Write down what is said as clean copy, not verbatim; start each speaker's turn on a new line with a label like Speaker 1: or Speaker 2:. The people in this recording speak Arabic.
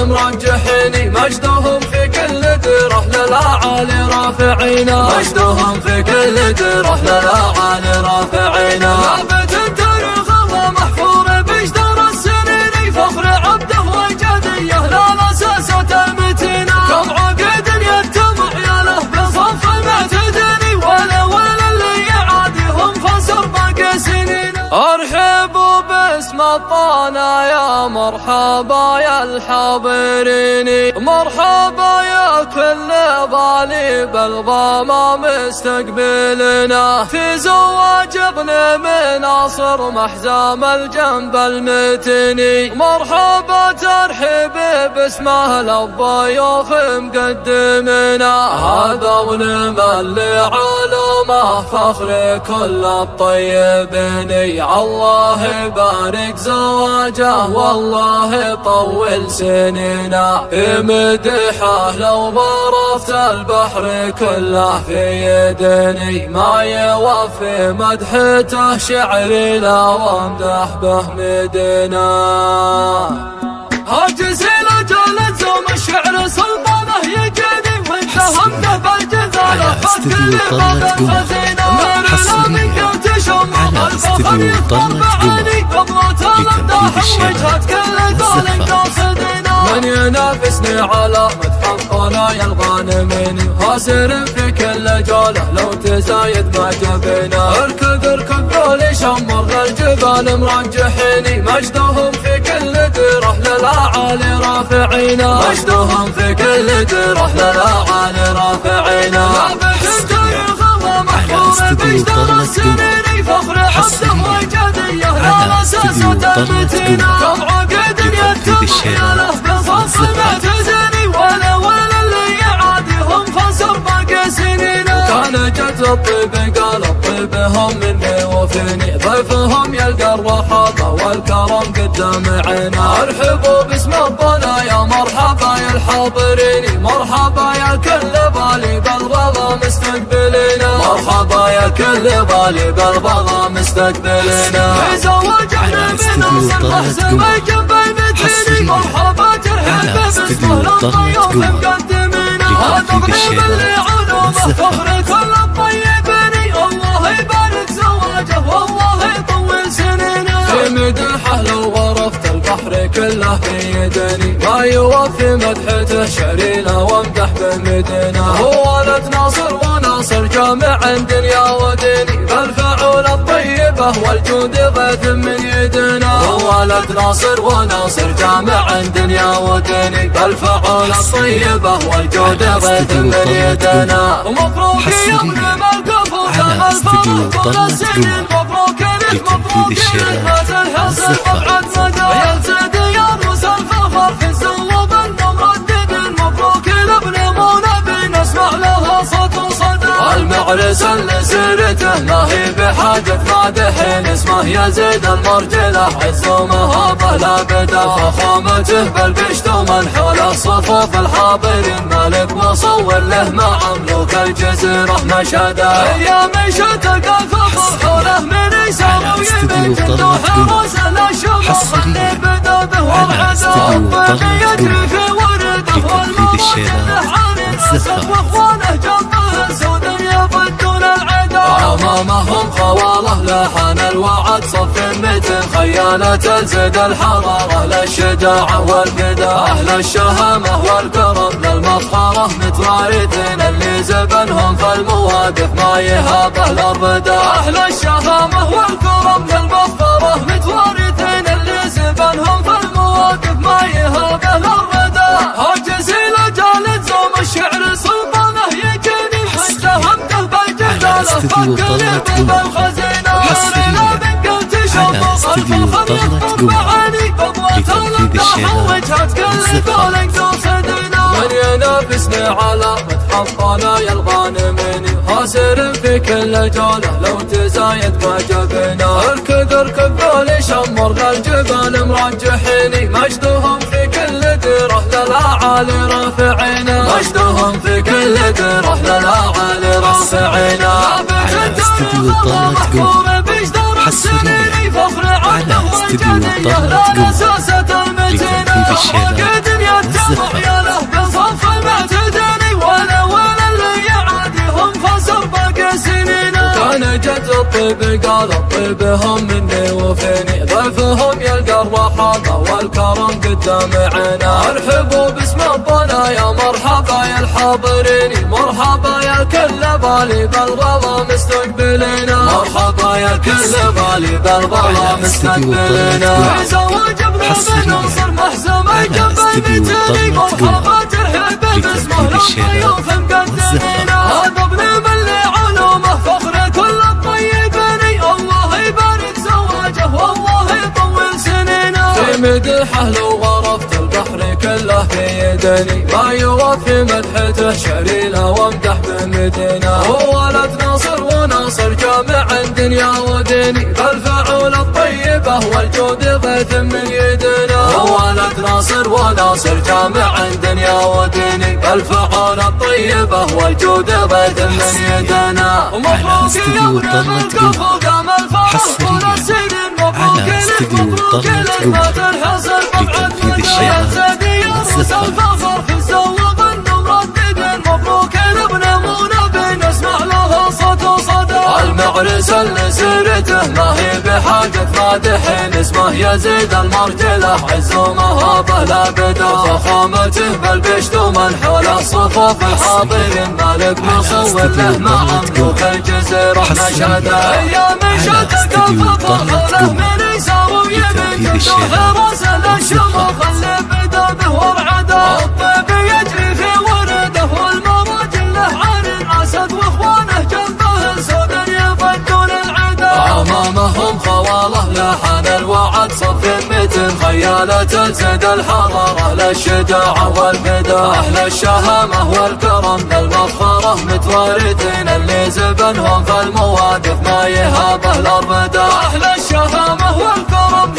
Speaker 1: الجبال مرجحيني، مجدهم في كل دره للأعالي رافعينا، مجدهم في كل دره للأعالي رافعينا. ثابت التاريخ ومحفور بجدار السنين، فخر عبده وجديه لا لساسة المتينة. كم عقد يتم عياله بصف المعتدين، ولا اللي يعاديهم خسر باقي سنين. ارحبوا باسم الطانا يا مرحبا يا الحاضرين، مرحبا يا كل بالي بالضامة مستقبلنا، في زواج ابن مناصر محزام الجنب المتيني. مرحبا ترحبي باسمه للضيوف مقدمنا، هذا ونمل علومه فخر كل الطيبين. الله يبارك زواجه والله يطول سنينا، في مدحه لو ضربت البحر كله في يدني، ما يوفي مدحته شعري لا وامدح به مدنا. هاجس رجال زوم الشعر سلطانه يجني، وانت همته بالجزاله فكل باب الخزينه. مرنا من قوت شمال الفخر يفخر بعاني، قبلة الامداح وجهة كل ظالم قاصدنا. من ينافسني على مدح الطلايا الغانمين، خاسر في كل جوله لو تزايد ما جبنا. اركض ذولي شمر الجبال مرجحيني، مجدهم في كل دره للأعالي رافعينا، مجدهم في كل دره للأعالي رافعينا. ثابت التاريخ ومحفور بجدار السنين، فخر عبده وجديه لا لساسة المتينة. كم عقد يتم عياله بصف المعتدين، ولا اللي يعاديهم خسر باقي سنينا. كان جد الطيب قال الطيب هم مني وفيني، ضيفهم يلقى الرحابة والكرم قدام عينا. ارحبوا باسم الطنا يا مرحبا يا الحاضرين، مرحبا يا كل بالي بالرضا مستقبلنا، مرحبا يا كل بالي بالرضا مستقبلنا. في زواج ابن مناصر محزم الجنب المتيني، مرحبا ترحب باسمه للضيوف مقدمنا. هذا ابن اللي علومه فخر كل الطيبين، الله يبارك زواجه والله يطول سنينا. في مدحه لو غرفت البحر كله في يدني، ما يوفي مدحته شعرينا وامدح بمدنا. هو ولد ناصر وناصر جامع دنيا وديني، بالفعول الطيبة والجود ضيف من يدنا. هو ولد ناصر وناصر جامع دنيا وديني، بالفعول الطيبة والجود ضيف من يدنا. مبروك يا ابن ملقف وتم الفرح كل السنين، مبروك لك مبروك لك مات الحسن مبعد مدى. يا زيد يا روس الفخر في الزوب المرددين، مبروك لابن منى نسمع لها صوت وصدى. المعرس اللي سيرته ما هي بحاجة مادحين، اسمه يزيد المرجله عز ومهابه لا بدا. فخامته بالبشت ومن حول صفوف الحاضرين، مالك مصور له مع ملوك الجزيرة مشهدا. ايام تلقى الفخر حوله من يسار ويمين، جنده حروس الاشباح اللي بدا به والعدا. الطيب يجري في ورده والموت له عاني، واخوانه جنبه سود يبدون العدا. امامهم خواله لحن الوعد صف متن، خيانة الزد الحضارة للشجاعة والفدا. اهل الشهامة والكرم للمفخرة متوارثين، اللي زبنهم في المواقف ما يهابه للردا. اهل الشهامة والكرم للمفخرة متوارثين، اللي زبنهم في المواقف ما يهابه للردا. هاجس رجال زوم الشعر سلطانه يجني، وانت همته بالجزاله فكر باب الخزينه. مرنا من قوت شمال الفخر يفخر بعاني، قبلة الامداح وجهة كل ذولك قاصدنا. من ينافسني على مدح الطلايا الغانمين، خاسر في كل جوله لو تزايد ما جبنا. اركض ذولي شمر الجبال مرجحيني، مجدهم في كل دره للأعالي رافعينا، مجدهم في كل دره للأعالي رافعينا. ثابت التاريخ ومحفور بجدار السنين، فخر عبده وجديه لا لساسة المتينة. عقد يتم الزفة
Speaker 2: عياله بصف المعتدل ولا اللي يعاديهم خسر باقي سنينه. كان جد الطيب قال الطيب هم مني وفيني، ضيفهم يلقى الرحابة والكرم قدام عينه. ارحبوا باسم ربنا يا مرحبا يا الحاضرين، مرحبا يا كل بالي بالرضا مستقبلنا، مرحبا يا كل بالي بالرضا مستقبلنا. زواجبنا بنصر محزمة جنب الميتيني، مرحبا ترحب باسمه للضيوف مقدمينا. هذا ابن ملي علومه فخر كل الطيبين، الله يبارك زواجه والله يطول سنينا. في مدحه لو غرفت البحر كله في يدني، ما يوفي مدحته شعريله وامدح بمدينه. هو ولد ناصر وناصر جامع دنيا وديني، بالفعول الطيبه والجود غيث من يدنا. هو ولد ناصر وناصر جامع دنيا وديني، بالفعول الطيبه والجود غيث من يدنا. ومبروك يا ابن الملك وقام الفرح طول السنين، مبروك لك مبروك لك ما تنحصر بتنفيذ الشعر. الفخر في الزواق مرددين، مبروك لابن منى نسمع له صوت وصدى. المعرس اللي سيرته ما هي بحاجة مادحين، اسمه يزيد المرجله عز ومهابه لا بدا. فخامته بالبشت ومن حوله صفوف الحاضرين، مالك مصور له مع مملوك الجزيرة نشده. ايام شتك فحوله من يسار ويمين، ظهر رسل الشموخ اللي بدا به ورعده. الطيب يجري في ورده والمراجل له عين اسد، واخوانه جنبه سود يفدون العدا. امامهم خواله لحن الوعد صف متن، خياله تزيد الحراره للشجاعه والفدا. اهل الشهامه والكرم للمفخره متوارثين، اللي زبنهم في المواقف ما يهابه الاربدا. اهل الشهامه والكرم